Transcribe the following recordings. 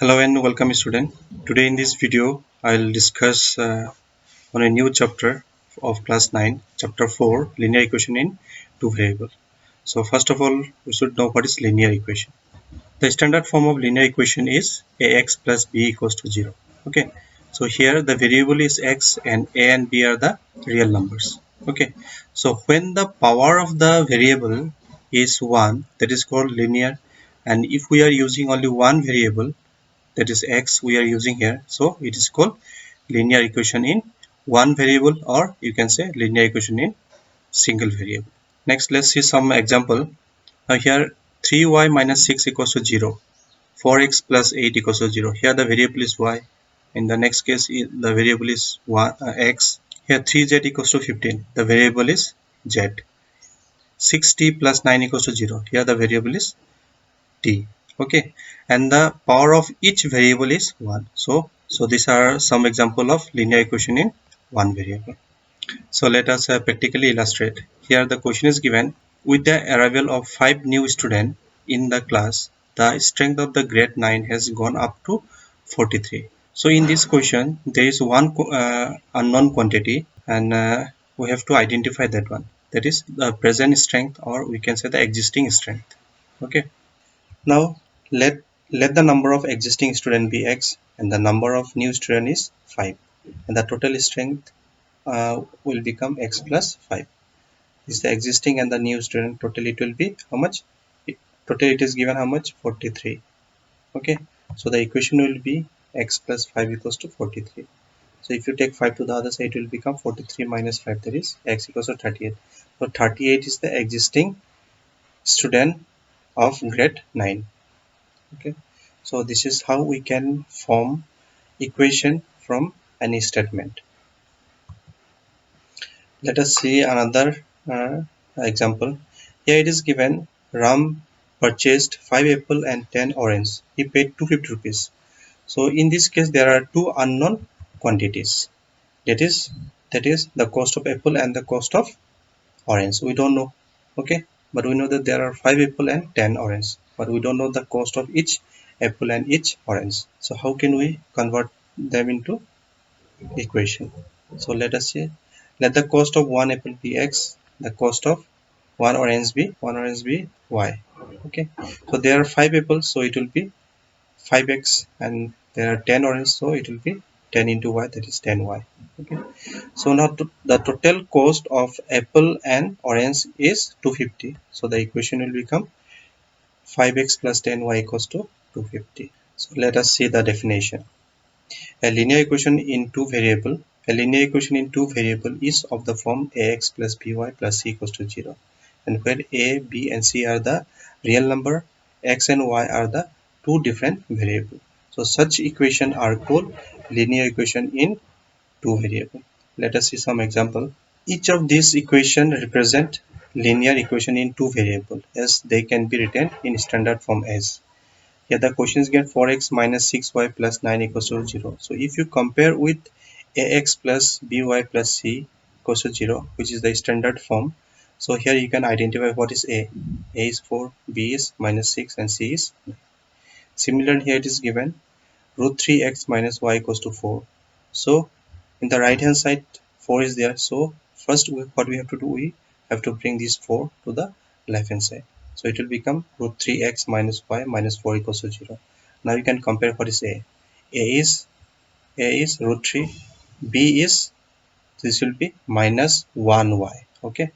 Hello and welcome student. Today in this video I'll discuss on a new chapter of class 9, chapter 4, linear equation in two variable. So first of all we should know what is linear equation. The standard form of linear equation is ax plus b equals to 0. Okay, so here the variable is x and a and b are the real numbers. Okay, so when the power of the variable is 1, that is called linear, and if we are using only one variable, that is x we are using here, so it is called linear equation in one variable, or you can say linear equation in single variable. Next, let's see some example. Now here 3y minus 6 equals to 0, 4x plus 8 equals to 0. Here the variable is y. In the next case the variable is x. Here 3z equals to 15, the variable is z. 6t plus 9 equals to 0. Here the variable is t. Okay, and the power of each variable is 1. So these are some example of linear equation in one variable. So let us practically illustrate. Here the question is given: with the arrival of 5 new students in the class, the strength of the grade 9 has gone up to 43. So in this question there is one unknown quantity, and we have to identify that one. That is the present strength, or we can say the existing strength. Okay. Now let the number of existing student be x and the number of new student is 5, and the total strength will become x plus 5. This is the existing and the new student. Total it will be how much? Total it is given how much? 43. Okay, so the equation will be x plus 5 equals to 43. So if you take 5 to the other side, it will become 43 minus 5, that is x equals to 38. So 38 is the existing student of grade 9. Okay, so this is how we can form equation from any statement. Let us see another example. Here it is given: Ram purchased 5 apple and 10 orange. He paid 250 rupees. So in this case there are two unknown quantities. That is the cost of apple and the cost of orange. We don't know. Okay, but we know that there are 5 apple and 10 orange, but we don't know the cost of each apple and each orange. So how can we convert them into equation? So let us say, let the cost of one apple be x, the cost of one orange be y. Okay, so there are 5 apples, so it will be 5x, and there are 10 orange, so it will be 10 into y, that is 10y. Okay, so now the total cost of apple and orange is 250. So the equation will become 5x plus 10y equals to 250. So let us see the definition. A linear equation in two variable. A linear equation in two variable is of the form ax plus by plus c equals to 0. And where a, b and c are the real number, x and y are the two different variables. So such equation are called linear equation in two variable. Let us see some example. Each of these equation represent linear equation in two variable, as they can be written in standard form as. Here the questions get 4x minus 6y plus 9 equals to 0. So if you compare with ax plus by plus c equals to 0, which is the standard form, so here you can identify what is a. A is 4, b is minus 6, and c is 9. Similarly, here it is given root 3x minus y equals to 4. So in the right hand side 4 is there, so first what we have to do, we have to bring this 4 to the left hand side, so it will become root 3x minus y minus 4 equals to 0. Now you can compare what is a. A is root 3, b is, this will be minus 1y. Okay,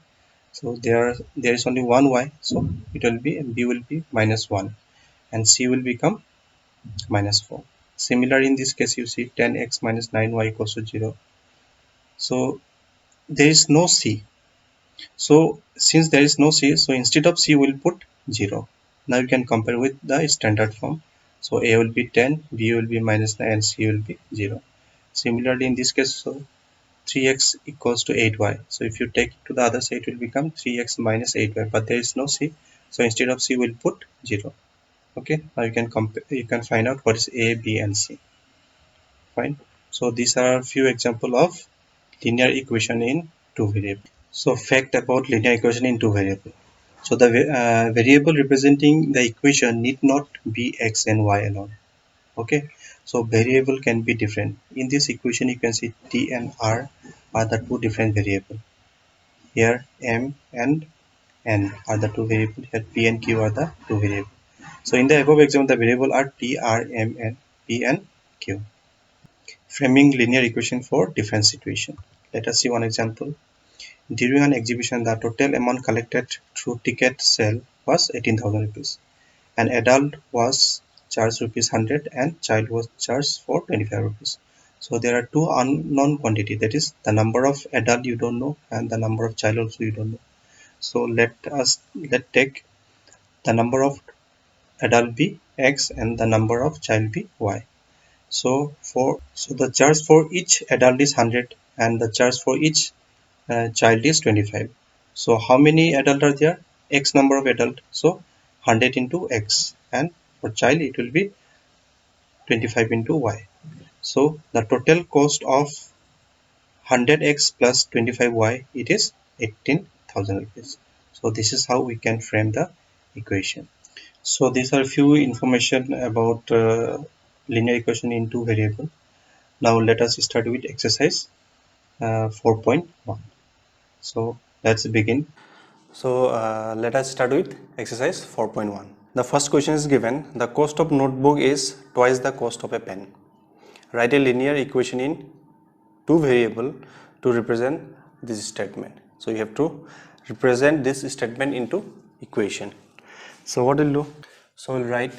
so there is only one y, so it will be, b will be minus 1, and c will become minus 4. Similar in this case, you see 10x minus 9y equals to 0. So there is no c. So since there is no c, so instead of c we'll put 0. Now you can compare with the standard form. So a will be 10, b will be minus 9, and c will be 0. Similarly in this case, so 3x equals to 8y. So if you take it to the other side, it will become 3x minus 8y, but there is no c. So instead of c we'll put 0. Okay, now you can compare, you can find out what is a, b and c. Fine. So these are a few example of linear equation in two variable. So fact about linear equation in two variable. So the variable representing the equation need not be x and y alone. Okay, so variable can be different. In this equation you can see t and r are the two different variable. Here m and n are the two variable. Here p and q are the two variable. So in the above example the variable are t, r, m, and p and q. Framing linear equation for different situation. Let us see one example. During an exhibition, the total amount collected through ticket sale was 18,000 rupees. An adult was charged rupees 100 and child was charged for 25 rupees. So there are two unknown quantity, that is the number of adult you don't know and the number of child also you don't know. So let take the number of adult be x and the number of child be y. So the charge for each adult is 100 and the charge for each child is 25. So how many adult are there? X number of adult. So 100 into x, and for child it will be 25 into y. So the total cost of 100x plus 25y, it is 18,000 rupees. So this is how we can frame the equation. So these are few information about linear equation in two variable. Now let us start with exercise 4.1. So let's begin. So let us start with exercise 4.1. The first question is given, the cost of notebook is twice the cost of a pen. Write a linear equation in two variable to represent this statement. So you have to represent this statement into equation. So what we'll do? So we'll write,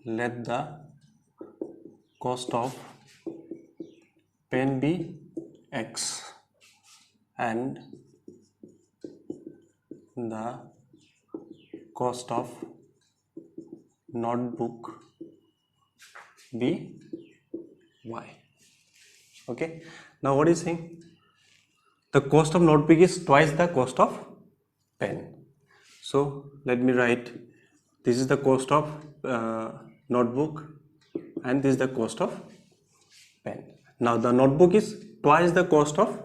let the cost of pen be x and the cost of notebook be y. Okay, now what is saying? The cost of notebook is twice the cost of pen. So let me write, this is the cost of notebook and this is the cost of pen. Now the notebook is twice the cost of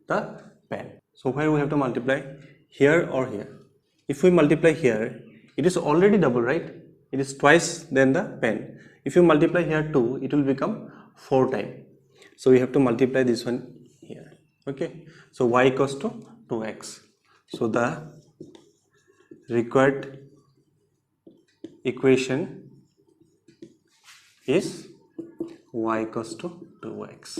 the pen. So where we have to multiply, here or here? If we multiply here, it is already double, right? It is twice than the pen. If you multiply here 2, it will become 4 times. So we have to multiply this one here. Okay, so y equals to 2x. So the required equation is y equals to 2x.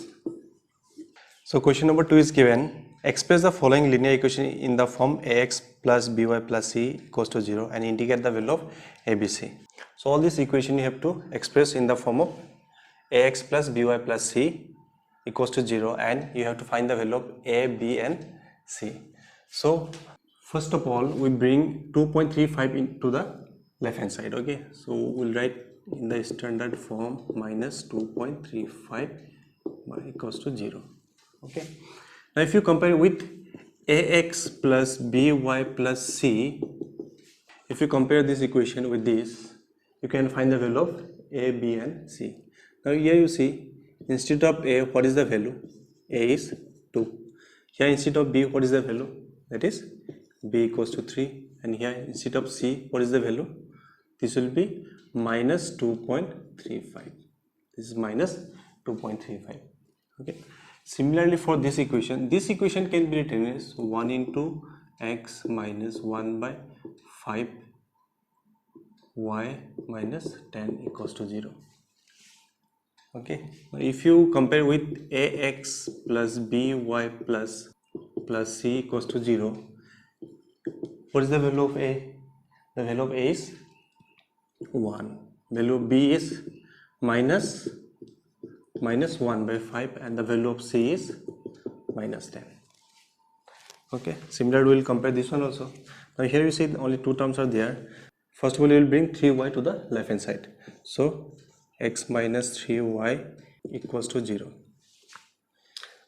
So question number 2 is given. Express the following linear equation in the form ax plus by plus c equals to 0 and indicate the value of abc. So all this equation you have to express in the form of ax plus by plus c equals to 0 and you have to find the value of a, b and c. So first of all we bring 2.35 into the left hand side. Okay, so we'll write in the standard form minus 2.35 equals to 0. Okay, now if you compare with ax plus by plus c, if you compare this equation with this, you can find the value of a, b and c. Now here you see, instead of a, what is the value? A is 2. Here instead of b, what is the value? That is b equals to 3. And here instead of c, what is the value? This will be minus 2.35. This is minus 2.35. Okay. Similarly for this equation can be written as 1 into x minus 1 by 5 y minus 10 equals to 0. Okay, if you compare with ax plus by plus c equals to 0, what is the value of a? The value of a is 1. Value of b is minus 1 by 5 and the value of c is minus 10. Okay, similarly we will compare this one also. Now here you see only two terms are there. First of all, we will bring 3y to the left hand side. So x minus 3y equals to 0.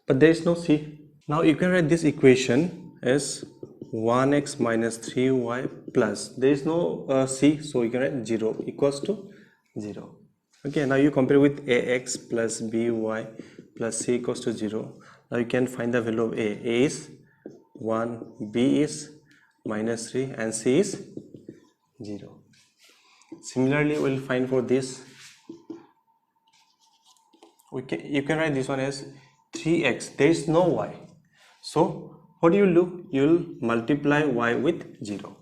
But there is no c. Now you can write this equation as 1x minus 3y plus. There is no c, so you can write 0 equals to 0. Okay, now you compare with ax plus by plus c equals to 0. Now you can find the value of a. A is 1, b is minus 3 and c is 0. Similarly, we will find for this you can write this one as 3x. There is no y. So what you will do? You will multiply y with 0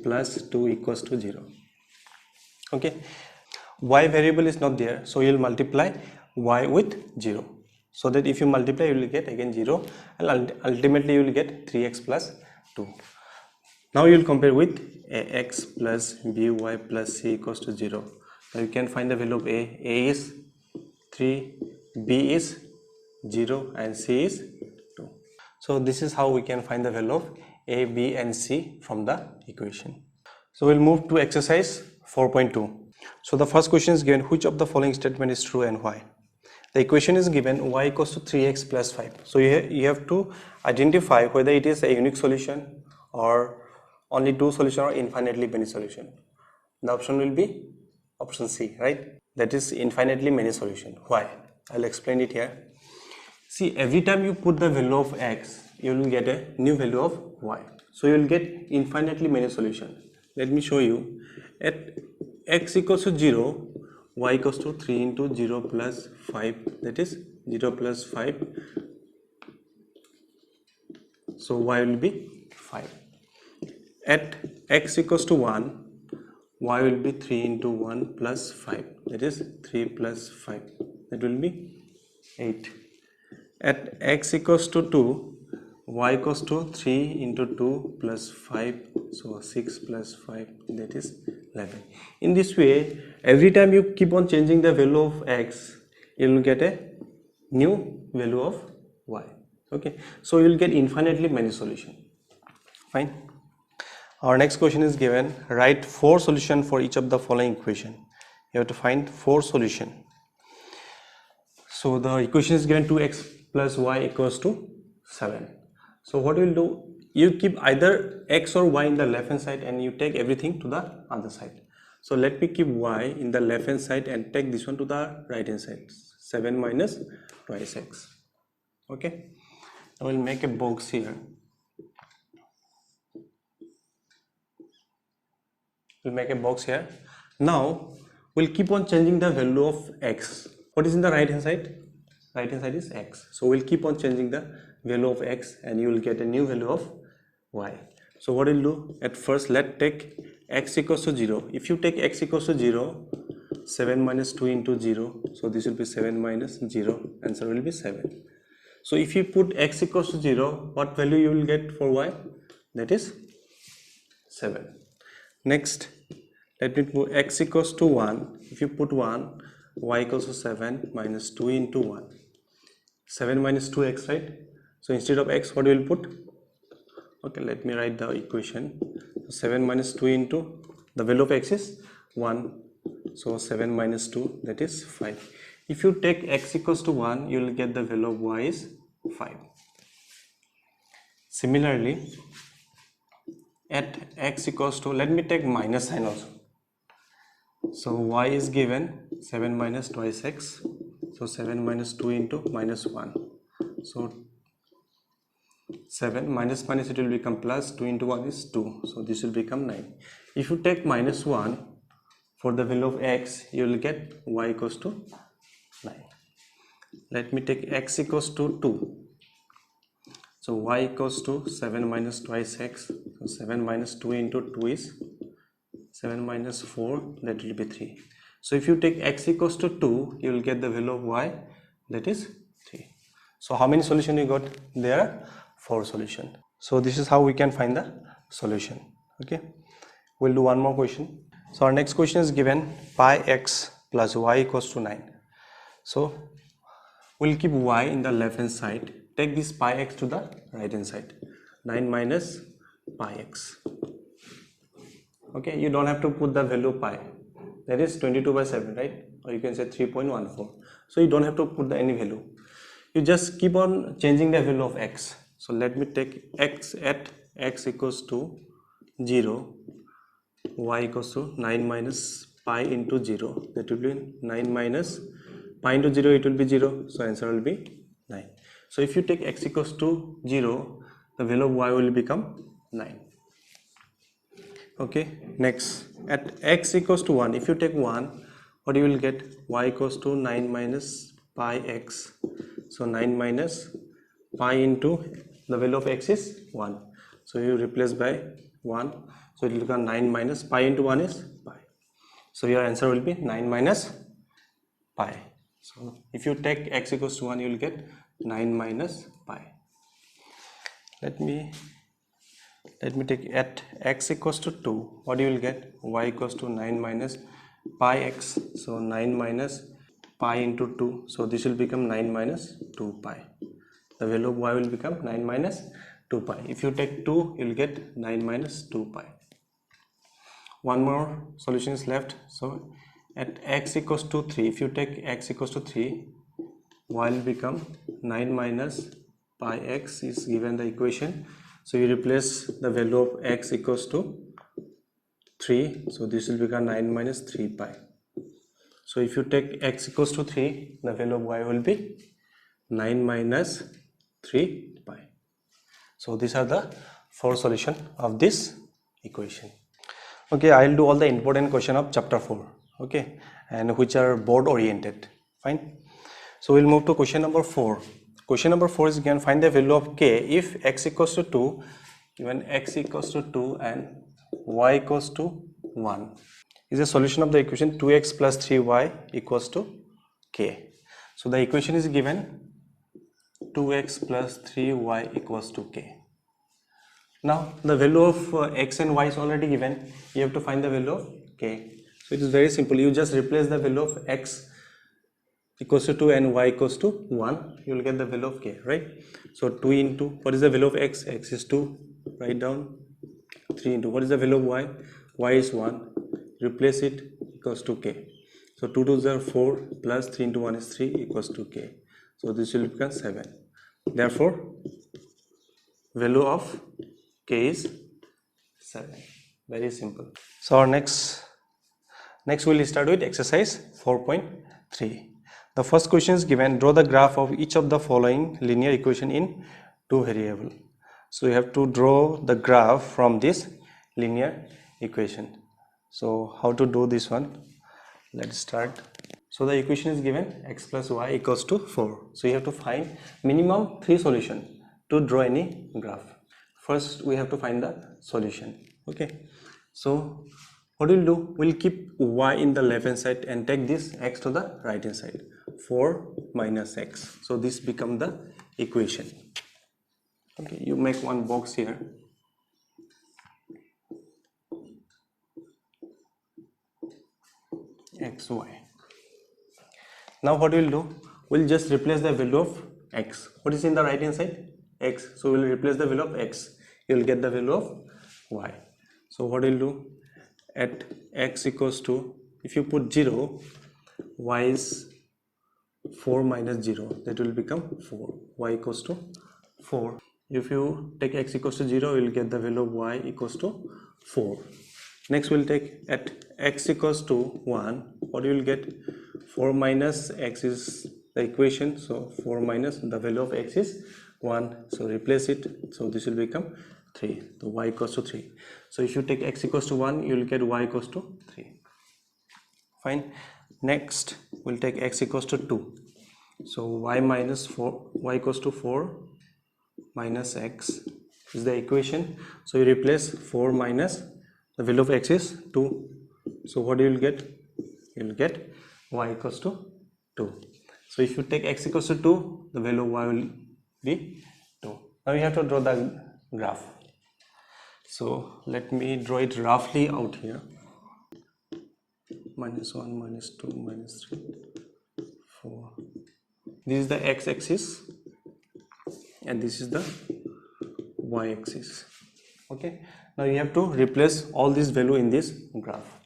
plus 2 equals to 0. Okay, y variable is not there, so you will multiply y with 0, so that if you multiply you will get again 0, and ultimately you will get 3x plus 2. Now you will compare with ax plus by plus c equals to 0. Now you can find the value of a. A is 3, b is 0, and c is 2. So this is how we can find the value of a, b and c from the equation. So we'll move to exercise 4.2. So the first question is given, which of the following statement is true and why? The equation is given y equals to 3x plus 5. So you have to identify whether it is a unique solution or only two solution or infinitely many solution. The option will be option C, right? That is infinitely many solution. Why? I'll explain it here. See, every time you put the value of x, you will get a new value of y. So you will get infinitely many solution. Let me show you. At x equals to 0, y equals to 3 into 0 plus 5, that is 0 plus 5. So y will be 5. At x equals to 1, y will be 3 into 1 plus 5, that is 3 plus 5, that will be 8. At x equals to 2, y equals to 3 into 2 plus 5, so 6 plus 5, that is 11. In this way, every time you keep on changing the value of x, you will get a new value of y. Okay, so you will get infinitely many solutions. Fine. Our next question is given, write 4 solutions for each of the following equation. You have to find 4 solutions. So the equation is given 2x plus y equals to 7. So what you will do, you keep either x or y in the left hand side and you take everything to the other side. So let me keep y in the left hand side and take this one to the right hand side. 7 minus twice x. Okay, I will make a box here. We'll make a box here. Now we'll keep on changing the value of x. What is in the right hand side? Right hand side is x. So we'll keep on changing the value of x and you will get a new value of y. So what we'll do, at first let's take x equals to 0. If you take x equals to 0, 7 minus 2 into 0, so this will be 7 minus 0, answer will be 7. So if you put x equals to 0, what value you will get for y? That is 7. Next, let me put x equals to 1. If you put 1, y equals to 7 minus 2 into 1. 7 minus 2x, right? So instead of x, what will put? Okay, let me write the equation. So 7 minus 2 into, the value of x is 1. So 7 minus 2, that is 5. If you take x equals to 1, you will get the value of y is 5. Similarly, at x equals to, let me take minus sign also. So y is given 7 minus twice x. So 7 minus 2 into minus 1. So 7 minus minus, it will become plus, 2 into 1 is 2. So this will become 9. If you take minus 1 for the value of x, you will get y equals to 9. Let me take x equals to 2. So y equals to 7 minus twice x. So 7 minus 2 into 2 is 7 minus 4, that will be 3. So if you take x equals to 2, you will get the value of y, that is 3. So how many solutions you got? There are 4 solutions. So this is how we can find the solution. Okay, we'll do one more question. So our next question is given, pi x plus y equals to 9. So we'll keep y in the left hand side, take this pi x to the right hand side. 9 minus pi x. Okay, you don't have to put the value pi, that is 22 by 7, right? Or you can say 3.14. So you don't have to put any value, you just keep on changing the value of x. So let me take x at x equals to 0, y equals to 9 minus pi into 0, that will be 9 minus pi into 0, it will be 0, so answer will be 9. So if you take x equals to 0, the value of y will become 9. Okay, next, at x equals to 1, if you take 1, what you will get? Y equals to 9 minus pi x. So 9 minus pi into the value of x is 1. So you replace by 1. So it will become 9 minus pi into 1 is pi. So your answer will be 9 minus pi. So if you take x equals to 1, you will get 9 minus pi. Let me take at x equals to 2, what you will get? Y equals to 9 minus pi x. So 9 minus pi into 2. So this will become 9 minus 2 pi. The value of y will become 9 minus 2 pi. If you take 2, you will get 9 minus 2 pi. One more solution is left. So at x equals to 3, if you take x equals to 3, y will become 9 minus pi x is given the equation. So you replace the value of x equals to 3. So this will become 9 minus 3 pi. So if you take x equals to 3, the value of y will be 9 minus 3 pi. So these are the 4 solutions of this equation. Okay, I'll do all the important question of chapter 4. Okay, and which are board oriented. Fine. So we'll move to question number 4. Question number 4 is again find the value of k if x equals to 2, given x equals to 2 and y equals to 1. Is a solution of the equation 2x plus 3y equals to k. So the equation is given 2x plus 3y equals to k. Now the value of x and y is already given. You have to find the value of k. So it is very simple. You just replace the value of x equals to 2 and y equals to 1. You will get the value of k, right? So 2 into, what is the value of x? X is 2. Write down 3 into, what is the value of y? Y is 1. Replace it, equals to k. So 2 2s are 4 plus 3 into 1 is 3 equals to k. So this will become 7. Therefore, value of k is 7. Very simple. So our next we'll start with exercise 4.3. The first question is given, draw the graph of each of the following linear equation in 2 variable. So you have to draw the graph from this linear equation. So how to do this one? Let's start. So the equation is given x plus y equals to 4. So you have to find minimum 3 solutions to draw any graph. First we have to find the solution. Okay. So what we'll do, we'll keep y in the left hand side and take this x to the right hand side. 4 minus x. So this becomes the equation. Okay, you make one box here. xy. Now what we'll do, we'll just replace the value of x. What is in the right hand side? X. So we'll replace the value of x. You'll get the value of y. So what we'll do, at x equals to, if you put 0, y is 4 minus 0, that will become 4. Y equals to 4. If you take x equals to 0, you will get the value of y equals to 4. Next we'll take at x equals to 1, what you will get? 4 minus x is the equation, so 4 minus the value of x is 1, so replace it, so this will become 3, so y equals to 3. So if you take x equals to 1, you will get y equals to 3. Fine. Next we'll take x equals to 2, so y minus 4, y equals to 4 minus x is the equation, so you replace 4 minus the value of x is 2, so what you will get? You will get y equals to 2. So if you take x equals to 2, the value of y will be 2. Now you have to draw the graph. So let me draw it roughly out here. Minus 1, minus 2, minus 3, 4. This is the x-axis and this is the y-axis. Okay. Now you have to replace all this value in this graph.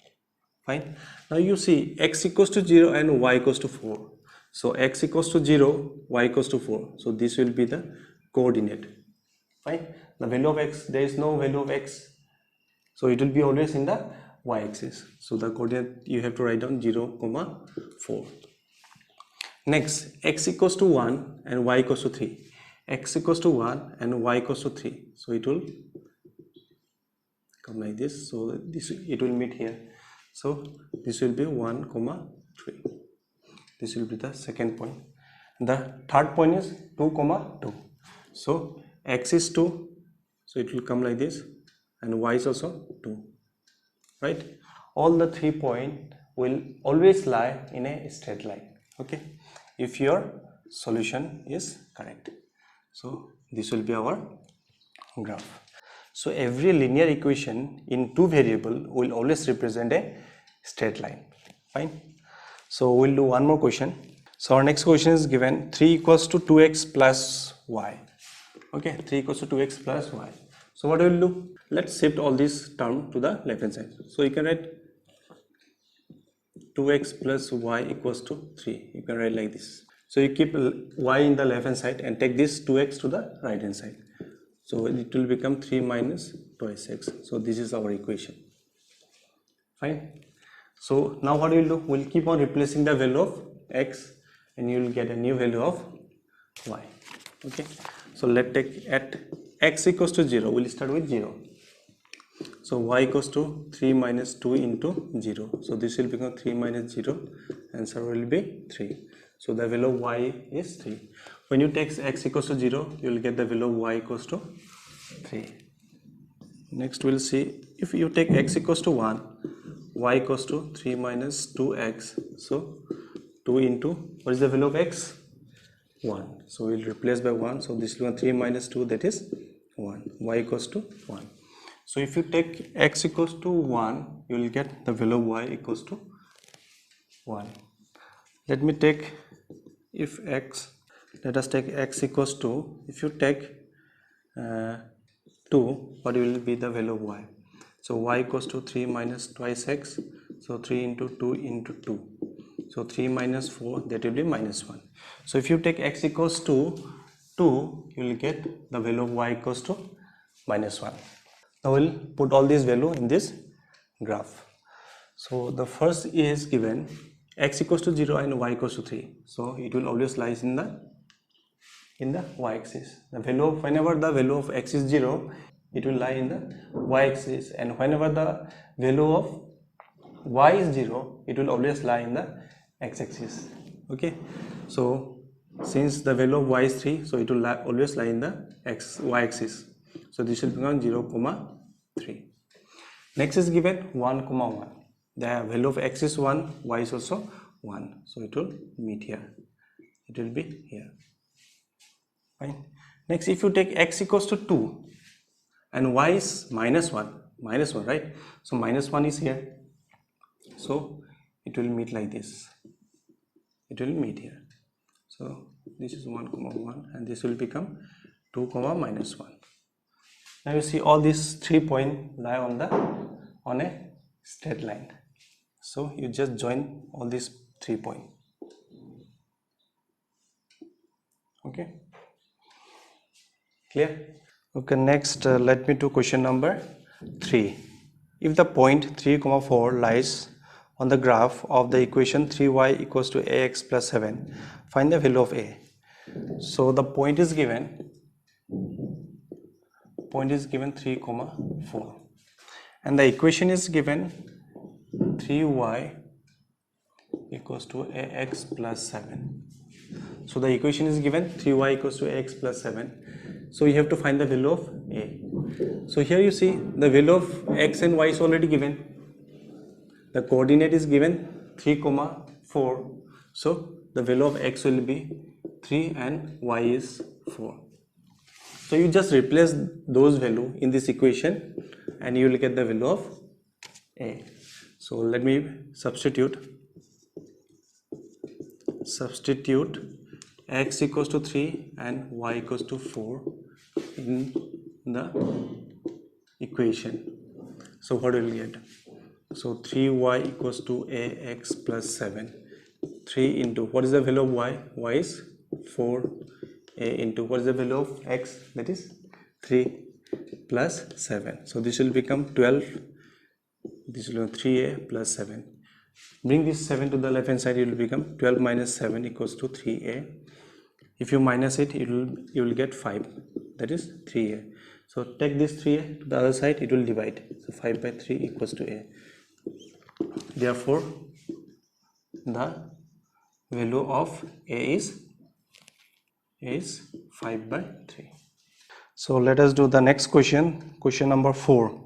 Fine. Now you see x equals to 0 and y equals to 4. So x equals to 0, y equals to 4. So this will be the coordinate. Fine. The value of x, there is no value of x. So it will be always in the y-axis. So the coordinate you have to write down 0, 4. Next, x equals to 1 and y equals to 3. X equals to 1 and y equals to 3. So it will come like this. So this it will meet here. So this will be 1, 3. This will be the second point. The third point is 2 comma 2. So x is 2, so it will come like this, and y is also 2, right? All the 3 points will always lie in a straight line, okay, if your solution is correct. So this will be our graph. So every linear equation in two variable will always represent a straight line. Fine. So we'll do one more question. So our next question is given 3 equals to 2x plus y. Okay, 3 equals to 2x plus y. So what we'll do? Let's shift all this term to the left hand side. So you can write 2x plus y equals to 3. You can write like this. So you keep y in the left hand side and take this 2x to the right hand side. So it will become 3 minus twice x. So this is our equation. Fine. So now what we'll do? We'll keep on replacing the value of x, and you will get a new value of y. Okay. So let's take at x equals to 0. We'll start with 0. So y equals to 3 minus 2 into 0. So this will become 3 minus 0. Answer will be 3. So the value of y is 3. When you take x equals to 0, you will get the value of y equals to 3. Next we'll see if you take x equals to 1, y equals to 3 minus 2x. So 2 into, what is the value of x? 1. So we'll replace by 1. So this will be 3 minus 2, that is 1. Y equals to 1. So if you take x equals to 1, you will get the value of y equals to 1. Let me take, if x, let us take x equals to, if you take 2, what will be the value of y? So y equals to 3 minus twice x. So 3 into 2 into 2. So 3 minus 4, that will be minus 1. So if you take x equals to 2, you will get the value of y equals to minus 1. Now we'll put all these value in this graph. So the first is given x equals to 0 and y equals to 3. So it will always lies in the y-axis. The value of, whenever the value of x is 0, it will lie in the y-axis, and whenever the value of y is 0, it will always lie in the x-axis. Okay, so since the value of y is 3, so it will always lie in the y-axis. So this will become 0 comma 3. Next is given 1 comma 1. The value of x is 1, y is also 1. So it will meet here. It will be here. Fine. Next, if you take x equals to 2 and y is minus 1, right? So minus 1 is here. So it will meet like this. It will meet here. So this is 1 comma 1, and this will become 2 comma minus 1. Now you see all these 3 points lie on a straight line. So you just join all these 3 points. Okay, clear? Okay, next let me do question number 3. If the point 3 comma 4 lies on the graph of the equation 3y equals to ax plus 7, find the value of a. So the point is given 3 comma 4, and the equation is given 3y equals to ax plus 7. So the equation is given 3y equals to ax plus 7. So you have to find the value of a. So here you see the value of x and y is already given. The coordinate is given 3 comma 4. So the value of x will be 3 and y is 4. So you just replace those values in this equation and you will get the value of a. So let me substitute x equals to 3 and y equals to 4 in the equation. So what will we get? So 3y equals to ax plus 7. 3 into, what is the value of y? Y is 4. A into, what is the value of x? That is 3 plus 7. So this will become 12. This will be 3a plus 7. Bring this 7 to the left hand side, it will become 12 minus 7 equals to 3a. If you minus it, you will get 5. That is 3a. So take this 3a to the other side, it will divide. So 5 by 3 equals to a. Therefore, the value of A is 5 by 3. So let us do the next question. Question number 4.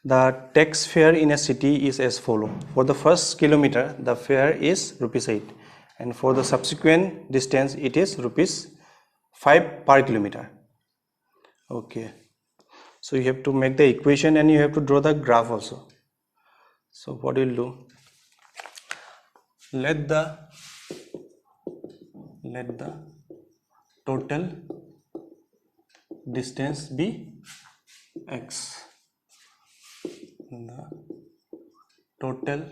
The tax fare in a city is as follow. For the first kilometer, the fare is rupees 8, and for the subsequent distance, it is rupees 5 per kilometer. Okay. So you have to make the equation and you have to draw the graph also. So what you'll do? Let the total distance be x. The total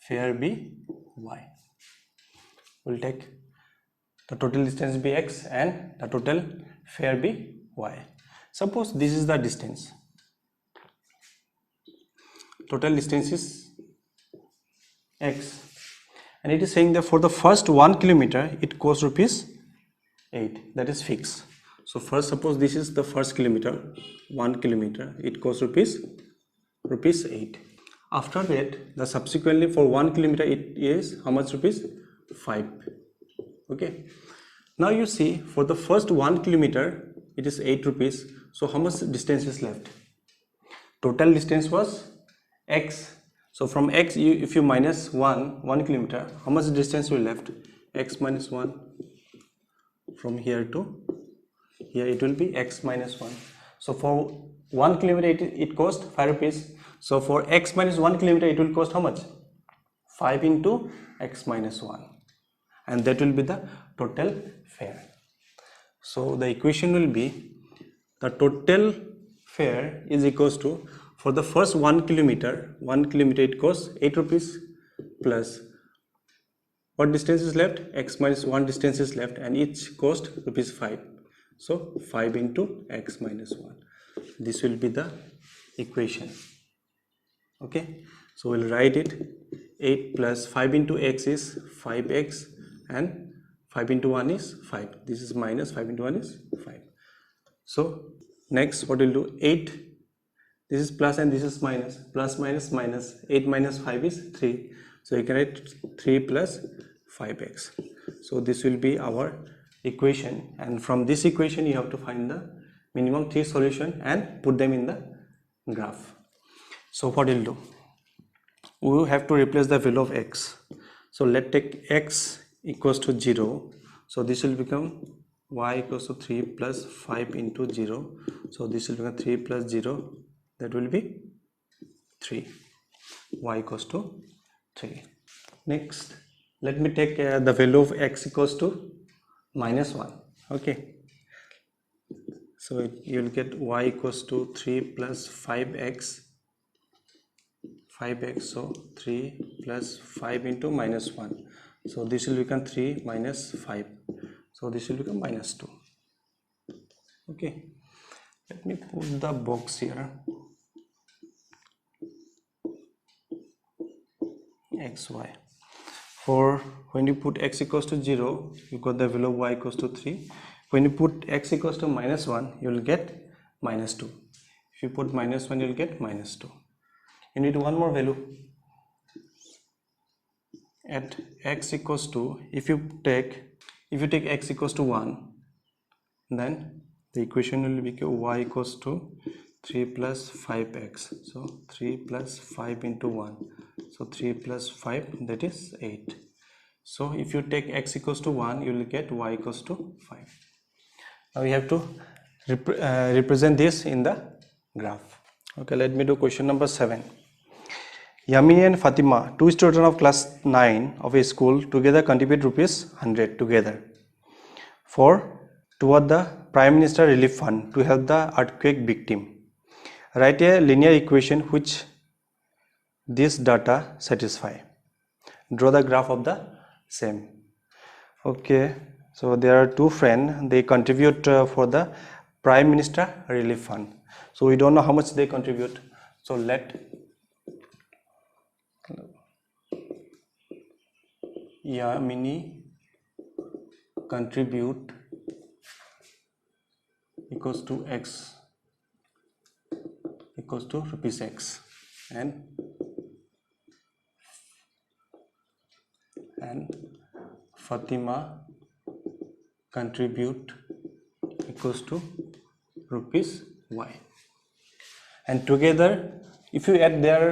fare be y. We'll take the total distance be x and the total fare be y. Suppose this is the distance. Total distance is x, and it is saying that for the first 1 kilometer it costs rupees 8. That is fixed. So first, suppose this is the first kilometer, 1 kilometer, it costs rupees 8. After that, the subsequently for 1 kilometer it is how much rupees? 5. Okay. Now you see, for the first 1 kilometer it is 8 rupees. So how much distance is left? Total distance was x. So from x, if you minus 1 kilometer, how much distance will left? X minus 1. From here to here it will be x minus 1. So for 1 kilometer it cost 5 rupees. So for x minus 1 kilometer it will cost how much? 5 into x minus 1, and that will be the total fare. So the equation will be the total fare is equals to, for the first 1 kilometer it costs 8 rupees plus what distance is left? X minus 1 distance is left, and each cost rupees 5. So 5 into x minus 1. This will be the equation. Okay, so we'll write it. 8 plus 5 into x is 5x, and 5 into 1 is 5. This is minus 5 into 1 is 5. So next what we'll do, 8, this is plus and this is minus, plus minus minus, 8 minus 5 is 3. So you can write 3 plus 5x. So this will be our equation, and from this equation you have to find the minimum 3 solution and put them in the graph. So what we'll do, we will have to replace the value of x. So let's take x equals to 0. So this will become y equals to 3 plus 5 into 0. So this will become 3 plus 0, that will be 3. Y equals to 3. Next, let me take the value of x equals to minus 1. Okay, so you will get y equals to 3 plus 5x. So 3 plus 5 into minus 1. So this will become 3 minus 5. So this will become minus 2. Okay, let me put the box here. xy. For when you put x equals to 0, you got the value of y equals to 3. When you put x equals to minus 1, you will get minus 2. If you put minus 1, you will get minus 2. You need one more value. At x equals to, if you take x equals to 1, then the equation will become y equals to 3 plus 5x. So 3 plus 5 into 1. So 3 plus 5, that is 8. So if you take x equals to 1, you will get y equals to 5. Now we have to represent this in the graph. Okay, let me do question number 7. Yamini and Fatima, two students of class 9 of a school, together contribute rupees 100 together toward the Prime Minister Relief Fund to help the earthquake victim. Write a linear equation which this data satisfy. Draw the graph of the same. Okay, so there are two friends, they contribute for the Prime Minister Relief Fund. So we don't know how much they contribute. So let Yamini contribute equals to x equals to rupees x, and and Fatima contribute equals to rupees y, and together if you add their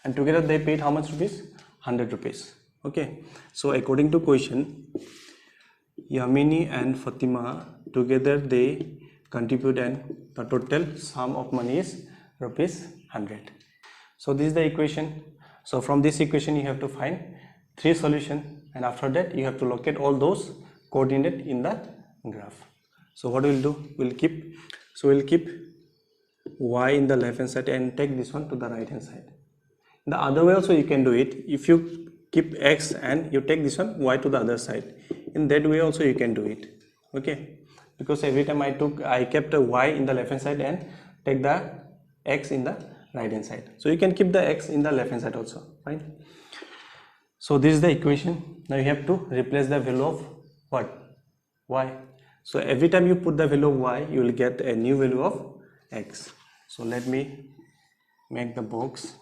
and together they paid how much rupees? 100 rupees. Okay, so according to question, Yamini and Fatima together they contribute and the total sum of money is rupees 100. So this is the equation. So from this equation you have to find 3 solutions, and after that you have to locate all those coordinates in the graph. So what we'll do, we'll keep y in the left hand side and take this one to the right hand side. The other way also you can do it. If you keep x and you take this one y to the other side, in that way also you can do it. Okay, because every time I kept a y in the left hand side and take the x in the right hand side, so you can keep the x in the left hand side also, right? So this is the equation. Now you have to replace the value of what? Y. So every time you put the value of y, you will get a new value of x. So let me make the box.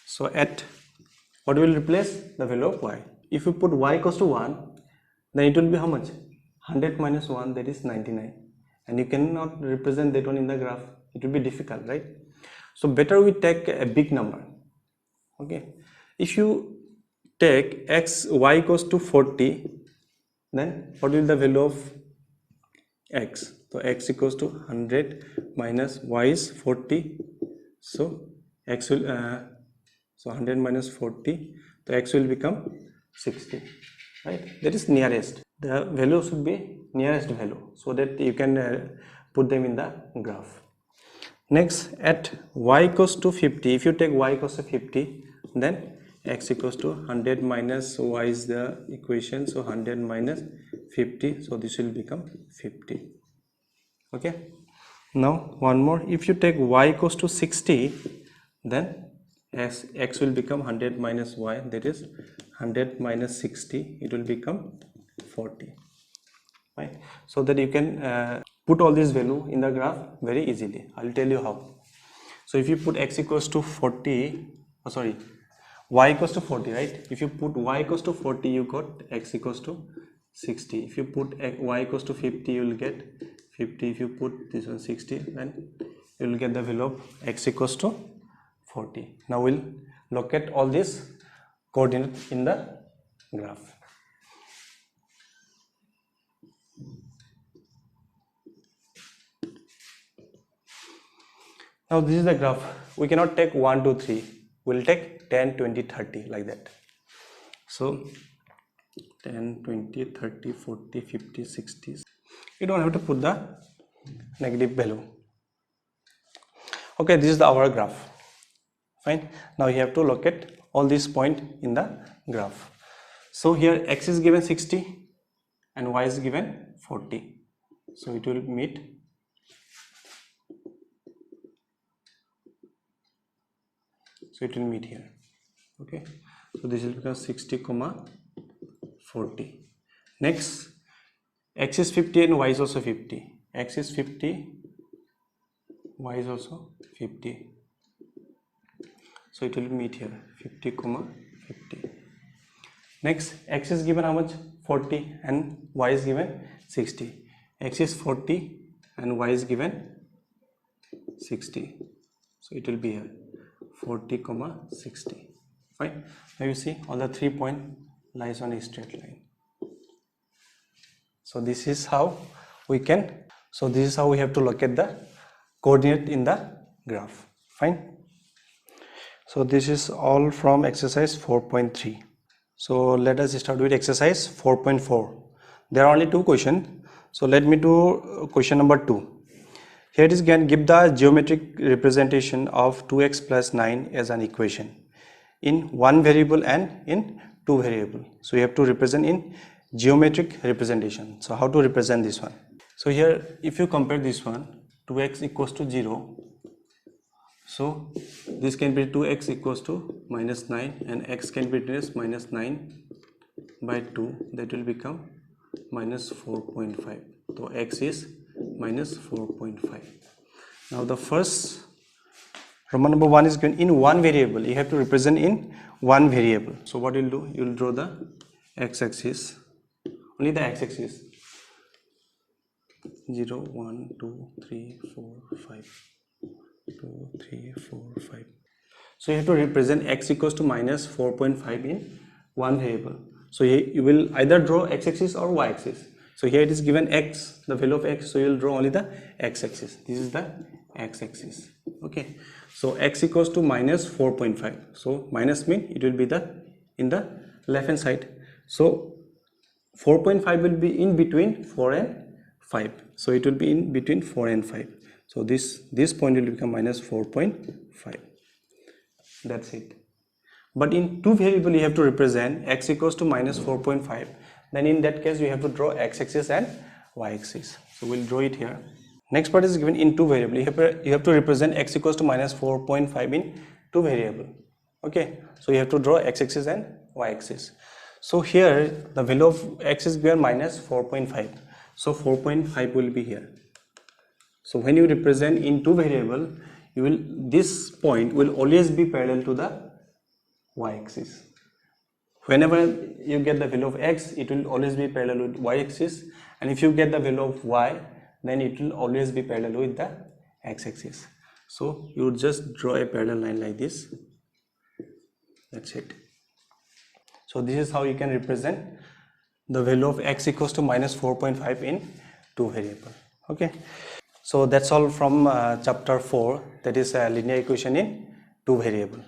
So at what will replace the value of y? If you put y equals to 1, then it will be how much? 100 minus 1, that is 99. And you cannot represent that one in the graph. It will be difficult, right? So better we take a big number. Okay. If you take y equals to 40, then what will be the value of x? So x equals to 100 minus y is 40. So x will so 100 minus 40, the x will become 60, right? That is nearest. The value should be nearest value, so that you can put them in the graph. Next, at y equals to 50, if you take y equals to 50, then x equals to 100 minus y is the equation, so 100 minus 50, so this will become 50. Okay, now one more, if you take y equals to 60, then x will become 100 minus y, that is 100 minus 60, it will become 40, right? So that you can put all this value in the graph very easily. I'll tell you how. So if you put x equals to 40, y equals to 40, right? If you put y equals to 40, you got x equals to 60. If you put y equals to 50, you will get 50. If you put this one 60, then you will get the value of x equals to 40. Now we'll locate all these coordinates in the graph. Now this is the graph. We cannot take 1, 2, 3. We'll take 10, 20, 30 like that. So 10, 20, 30, 40, 50, 60. You don't have to put the negative value. Okay, this is our graph. Fine. Now you have to locate all these points in the graph. So here x is given 60 and y is given 40. So it will meet. So it will meet here. Okay. So this will become 60, 40. Next, x is 50 and y is also 50. X is 50, y is also 50. So it will meet here 50, 50. Next, x is given how much? 40 and y is given 60. X is 40 and y is given 60. So it will be here 40, 60. Fine. Now you see all the 3 points lies on a straight line. So this is how we can. So this is how we have to locate the coordinate in the graph. Fine. So this is all from exercise 4.3. So let us start with exercise 4.4. There are only 2 questions. So let me do question number 2. Here it is again, give the geometric representation of 2x plus 9 as an equation in 1 variable and in 2 variable. So you have to represent in geometric representation. So how to represent this one? So here if you compare this one, 2x equals to 0. So this can be 2x equals to minus 9 and x can be written as minus 9 by 2, that will become minus 4.5. So x is minus 4.5. Now the first Roman number 1 is given in one variable. You have to represent in one variable. So what you'll do, you'll draw the x-axis, only the x-axis. 0, 1, 2, 3, 4, 5. 2, 3, 4, 5. So you have to represent x equals to minus 4.5 in one variable. So here you will either draw x-axis or y-axis. So here it is given x, the value of x, so you will draw only the x-axis. This is the x-axis. Okay. So x equals to minus 4.5. So minus mean it will be in the left hand side. So 4.5 will be in between 4 and 5. So it will be in between 4 and 5. So this point will become minus 4.5. That's it. But in two variable you have to represent x equals to minus 4.5. Then in that case you have to draw x-axis and y-axis. So we'll draw it here. Next part is given in two variable. You have to represent x equals to minus 4.5 in two variable. Okay. So you have to draw x-axis and y-axis. So here the value of x is given minus 4.5. So 4.5 will be here. So when you represent in two variable, this point will always be parallel to the y-axis. Whenever you get the value of x, it will always be parallel with y-axis, and if you get the value of y, then it will always be parallel with the x-axis. So you would just draw a parallel line like this. That's it. So this is how you can represent the value of x equals to minus 4.5 in two variable. Okay. So that's all from chapter 4, that is a linear equation in two variable.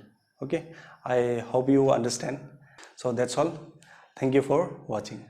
Okay. I hope you understand. So that's all. Thank you for watching.